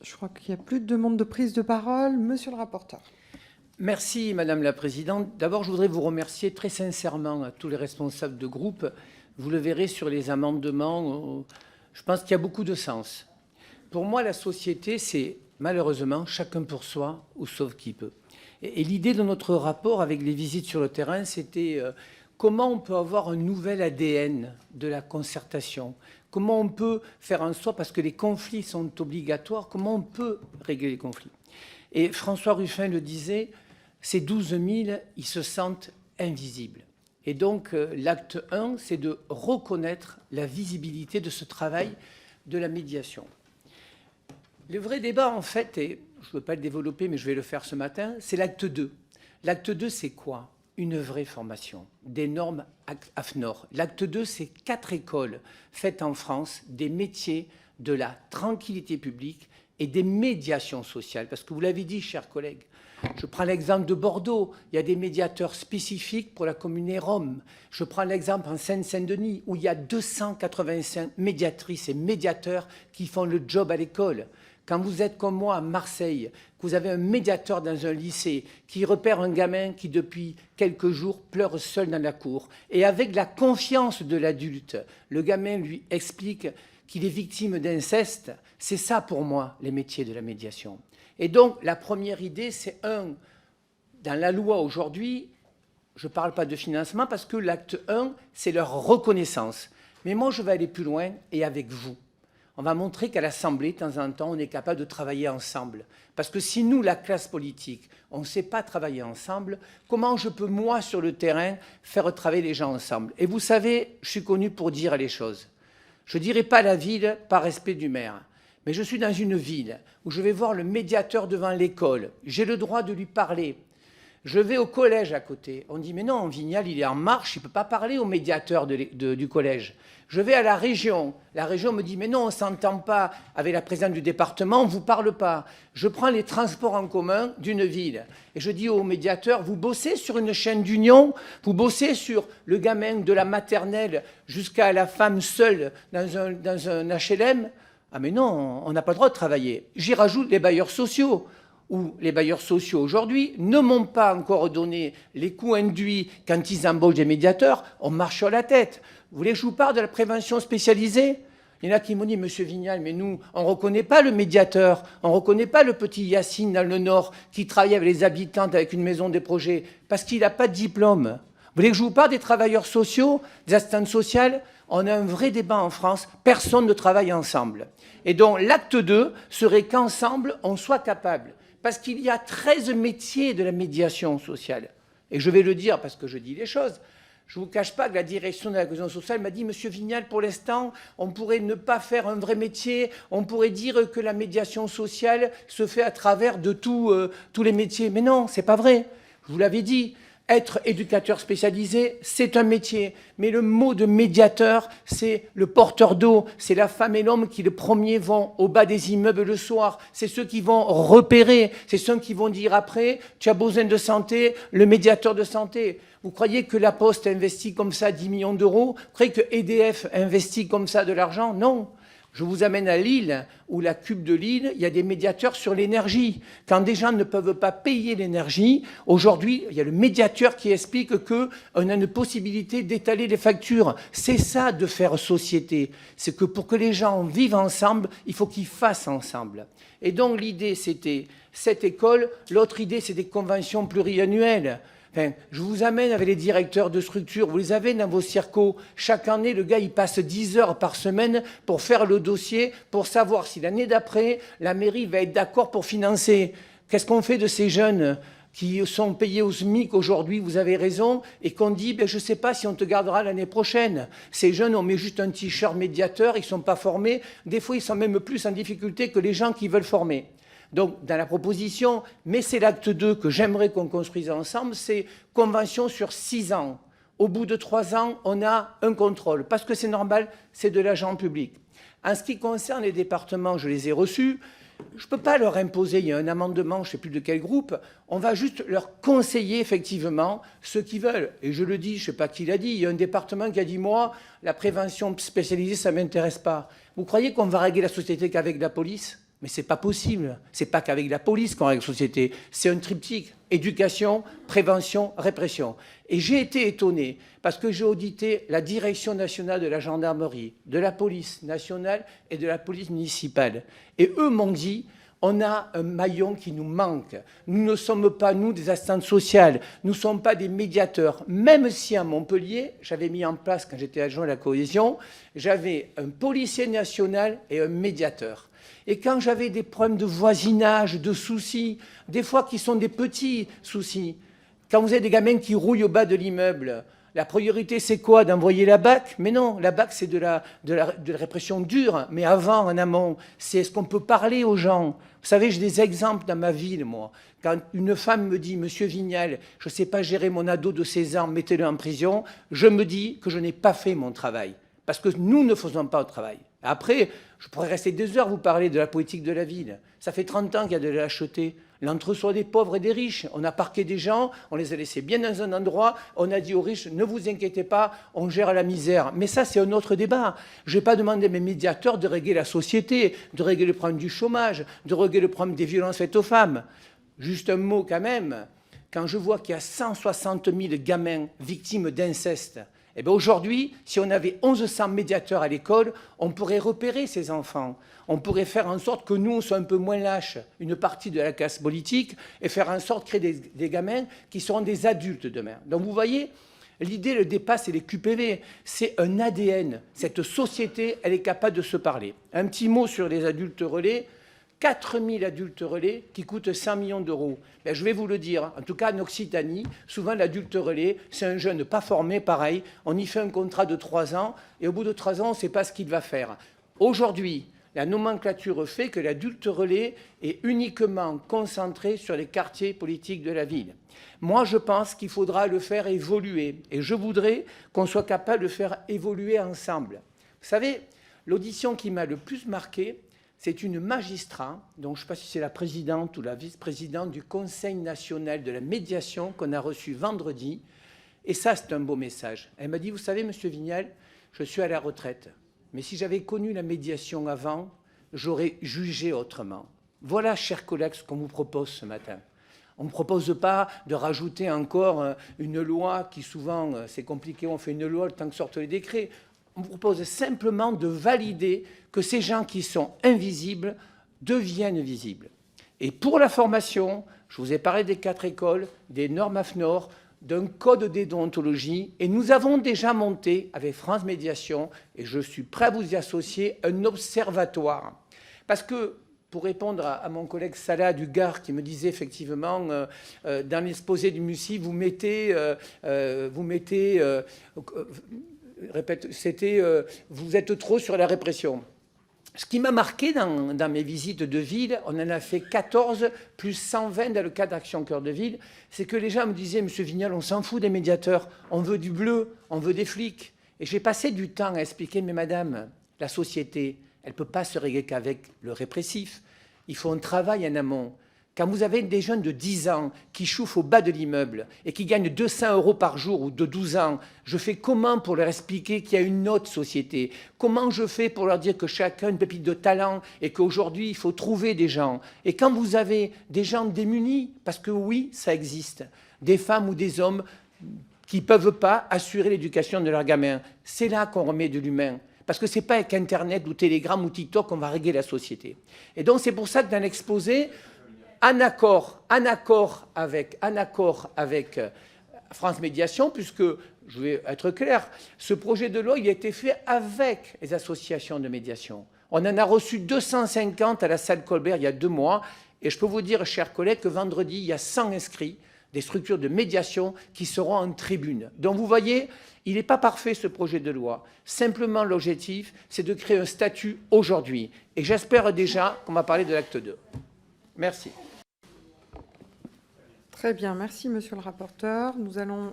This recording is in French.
Je crois qu'il n'y a plus de demande de prise de parole. Monsieur le rapporteur. Merci, Madame la Présidente. D'abord, je voudrais vous remercier très sincèrement à tous les responsables de groupe. Vous le verrez sur les amendements. Je pense qu'il y a beaucoup de sens. Pour moi, la société, c'est malheureusement chacun pour soi ou sauf qui peut. Et l'idée de notre rapport avec les visites sur le terrain, c'était comment on peut avoir un nouvel ADN de la concertation. Comment on peut faire en sorte, parce que les conflits sont obligatoires, comment on peut régler les conflits. Et François Ruffin le disait, ces 12 000, ils se sentent invisibles. Et donc, l'acte 1, c'est de reconnaître la visibilité de ce travail de la médiation. Le vrai débat, en fait, et je ne veux pas le développer, mais je vais le faire ce matin, c'est l'acte 2. L'acte 2, c'est quoi? Une vraie formation, des normes AFNOR. L'acte 2, c'est 4 écoles faites en France, des métiers de la tranquillité publique et des médiations sociales. Parce que vous l'avez dit, chers collègues, je prends l'exemple de Bordeaux, il y a des médiateurs spécifiques pour la communauté rome. Je prends l'exemple en Seine-Saint-Denis, où il y a 285 médiatrices et médiateurs qui font le job à l'école. Quand vous êtes comme moi à Marseille, que vous avez un médiateur dans un lycée qui repère un gamin qui, depuis quelques jours, pleure seul dans la cour, et avec la confiance de l'adulte, le gamin lui explique qu'il est victime d'inceste, c'est ça pour moi les métiers de la médiation. Et donc la première idée, c'est dans la loi aujourd'hui, je ne parle pas de financement parce que l'acte 1, c'est leur reconnaissance. Mais moi, je vais aller plus loin et avec vous. On va montrer qu'à l'Assemblée, de temps en temps, on est capable de travailler ensemble. Parce que si nous, la classe politique, on ne sait pas travailler ensemble, comment je peux, moi, sur le terrain, faire travailler les gens ensemble? Et vous savez, je suis connu pour dire les choses. Je ne dirai pas la ville par respect du maire, mais je suis dans une ville où je vais voir le médiateur devant l'école. J'ai le droit de lui parler. Je vais au collège à côté. On dit, mais non, Vignal, il est en marche, il ne peut pas parler au médiateur du collège. Je vais à la région. La région me dit, mais non, on ne s'entend pas avec la présidente du département, on ne vous parle pas. Je prends les transports en commun d'une ville. Et je dis au médiateur, vous bossez sur une chaîne d'union, vous bossez sur le gamin de la maternelle jusqu'à la femme seule dans un HLM. Ah mais non, on n'a pas le droit de travailler. J'y rajoute les bailleurs sociaux. Où les bailleurs sociaux aujourd'hui ne m'ont pas encore donné les coûts induits quand ils embauchent des médiateurs, on marche sur la tête. Vous voulez que je vous parle de la prévention spécialisée? Il y en a qui m'ont dit, Monsieur Vignal, mais nous, on ne reconnaît pas le médiateur, on ne reconnaît pas le petit Yacine dans le Nord qui travaille avec les habitantes avec une maison des projets, parce qu'il n'a pas de diplôme. Vous voulez que je vous parle des travailleurs sociaux, des assistantes sociales? On a un vrai débat en France, personne ne travaille ensemble. Et donc l'acte 2 serait qu'ensemble, on soit capable. Parce qu'il y a 13 métiers de la médiation sociale. Et je vais le dire parce que je dis les choses. Je ne vous cache pas que la direction de la cohésion sociale m'a dit, Monsieur Vignal, pour l'instant, on pourrait ne pas faire un vrai métier, on pourrait dire que la médiation sociale se fait à travers de tous les métiers. Mais non, ce n'est pas vrai. Je vous l'avais dit. Être éducateur spécialisé, c'est un métier. Mais le mot de médiateur, c'est le porteur d'eau. C'est la femme et l'homme qui, le premier, vont au bas des immeubles le soir. C'est ceux qui vont repérer. C'est ceux qui vont dire après, tu as besoin de santé, le médiateur de santé. Vous croyez que la Poste investit comme ça 10 millions d'euros? Vous croyez que EDF investit comme ça de l'argent? Non. Je vous amène à Lille, où la Cube de Lille, il y a des médiateurs sur l'énergie. Quand des gens ne peuvent pas payer l'énergie, aujourd'hui, il y a le médiateur qui explique qu'on a une possibilité d'étaler les factures. C'est ça de faire société. C'est que pour que les gens vivent ensemble, il faut qu'ils fassent ensemble. Et donc l'idée, c'était cette école. L'autre idée, c'est des conventions pluriannuelles. Enfin, je vous amène avec les directeurs de structure, vous les avez dans vos circos. Chaque année, le gars, il passe 10 heures par semaine pour faire le dossier, pour savoir si l'année d'après, la mairie va être d'accord pour financer. Qu'est-ce qu'on fait de ces jeunes qui sont payés au SMIC aujourd'hui, vous avez raison, et qu'on dit, ben, je ne sais pas si on te gardera l'année prochaine. Ces jeunes, on met juste un t-shirt médiateur, ils ne sont pas formés. Des fois, ils sont même plus en difficulté que les gens qui veulent former. Donc, dans la proposition, mais c'est l'acte 2 que j'aimerais qu'on construise ensemble, c'est convention sur 6 ans. Au bout de 3 ans, on a un contrôle, parce que c'est normal, c'est de l'agent public. En ce qui concerne les départements, je les ai reçus. Je ne peux pas leur imposer, il y a un amendement, je ne sais plus de quel groupe, on va juste leur conseiller effectivement ce qu'ils veulent. Et je le dis, je ne sais pas qui l'a dit, il y a un département qui a dit, moi, la prévention spécialisée, ça ne m'intéresse pas. Vous croyez qu'on va régler la société qu'avec la police ? Mais ce n'est pas possible. Ce n'est pas qu'avec la police qu'on règle la société. C'est un triptyque. Éducation, prévention, répression. Et j'ai été étonné parce que j'ai audité la direction nationale de la gendarmerie, de la police nationale et de la police municipale. Et eux m'ont dit, on a un maillon qui nous manque. Nous ne sommes pas, nous, des assistantes sociales. Nous ne sommes pas des médiateurs. Même si à Montpellier, j'avais mis en place, quand j'étais adjoint à la cohésion, j'avais un policier national et un médiateur. Et quand j'avais des problèmes de voisinage, de soucis, des fois qui sont des petits soucis, quand vous avez des gamins qui rouillent au bas de l'immeuble, la priorité, c'est quoi? D'envoyer la BAC? Mais non, la BAC, c'est de la répression dure. Mais avant, en amont, c'est est-ce qu'on peut parler aux gens? Vous savez, j'ai des exemples dans ma ville, moi. Quand une femme me dit « Monsieur Vignal, je ne sais pas gérer mon ado de 16 ans, mettez-le en prison », je me dis que je n'ai pas fait mon travail. Parce que nous ne faisons pas le travail. Après, je pourrais rester 2 heures vous parler de la politique de la ville. Ça fait 30 ans qu'il y a de la lâcheté. L'entre-soi des pauvres et des riches. On a parqué des gens, on les a laissés bien dans un endroit, on a dit aux riches, ne vous inquiétez pas, on gère la misère. Mais ça, c'est un autre débat. Je n'ai pas demandé à mes médiateurs de régler la société, de régler le problème du chômage, de régler le problème des violences faites aux femmes. Juste un mot quand même, quand je vois qu'il y a 160 000 gamins victimes d'inceste, eh bien aujourd'hui, si on avait 1100 médiateurs à l'école, on pourrait repérer ces enfants. On pourrait faire en sorte que nous, on soit un peu moins lâches, une partie de la classe politique, et faire en sorte de créer des gamins qui seront des adultes demain. Donc vous voyez, l'idée le dépasse et les QPV. C'est un ADN. Cette société, elle est capable de se parler. Un petit mot sur les adultes relais. 4000 adultes relais qui coûtent 100 millions d'euros. Ben, je vais vous le dire, en tout cas en Occitanie, souvent l'adulte relais, c'est un jeune pas formé, pareil, on y fait un contrat de 3 ans, et au bout de 3 ans, on ne sait pas ce qu'il va faire. Aujourd'hui, la nomenclature fait que l'adulte relais est uniquement concentré sur les quartiers politiques de la ville. Moi, je pense qu'il faudra le faire évoluer, et je voudrais qu'on soit capable de faire évoluer ensemble. Vous savez, l'audition qui m'a le plus marqué, c'est une magistrat, donc je ne sais pas si c'est la présidente ou la vice-présidente du Conseil national de la médiation qu'on a reçu vendredi. Et ça, c'est un beau message. Elle m'a dit, vous savez, Monsieur Vignal, je suis à la retraite. Mais si j'avais connu la médiation avant, j'aurais jugé autrement. Voilà, chers collègues, ce qu'on vous propose ce matin. On ne propose pas de rajouter encore une loi qui souvent, c'est compliqué, on fait une loi le temps que sortent les décrets. On vous propose simplement de valider que ces gens qui sont invisibles deviennent visibles. Et pour la formation, je vous ai parlé des 4 écoles, des normes AFNOR, d'un code de déontologie, et nous avons déjà monté avec France Médiation, et je suis prêt à vous y associer, un observatoire. Parce que, pour répondre à mon collègue Salah du Gard qui me disait effectivement, dans l'exposé du MUSI, vous mettez vous êtes trop sur la répression. Ce qui m'a marqué dans mes visites de ville, on en a fait 14, plus 120 dans le cadre d'Action Cœur de Ville, c'est que les gens me disaient, Monsieur Vignal, on s'en fout des médiateurs, on veut du bleu, on veut des flics. Et j'ai passé du temps à expliquer, mais madame, la société, elle ne peut pas se régler qu'avec le répressif. Il faut un travail en amont. Quand vous avez des jeunes de 10 ans qui chauffent au bas de l'immeuble et qui gagnent 200 € par jour ou de 12 ans, je fais comment pour leur expliquer qu'il y a une autre société? Comment je fais pour leur dire que chacun a une pépite de talent et qu'aujourd'hui, il faut trouver des gens? Et quand vous avez des gens démunis, parce que oui, ça existe, des femmes ou des hommes qui ne peuvent pas assurer l'éducation de leurs gamins, c'est là qu'on remet de l'humain. Parce que ce n'est pas avec Internet ou Telegram ou TikTok qu'on va régler la société. Et donc, c'est pour ça que dans l'exposé, en accord avec France Médiation, puisque, je vais être clair, ce projet de loi il a été fait avec les associations de médiation. On en a reçu 250 à la salle Colbert il y a 2 mois, et je peux vous dire, chers collègues, que vendredi, il y a 100 inscrits des structures de médiation qui seront en tribune. Donc vous voyez, il n'est pas parfait ce projet de loi. Simplement, l'objectif, c'est de créer un statut aujourd'hui. Et j'espère déjà qu'on va parler de l'acte 2. Merci. Très bien, merci Monsieur le rapporteur. Nous allons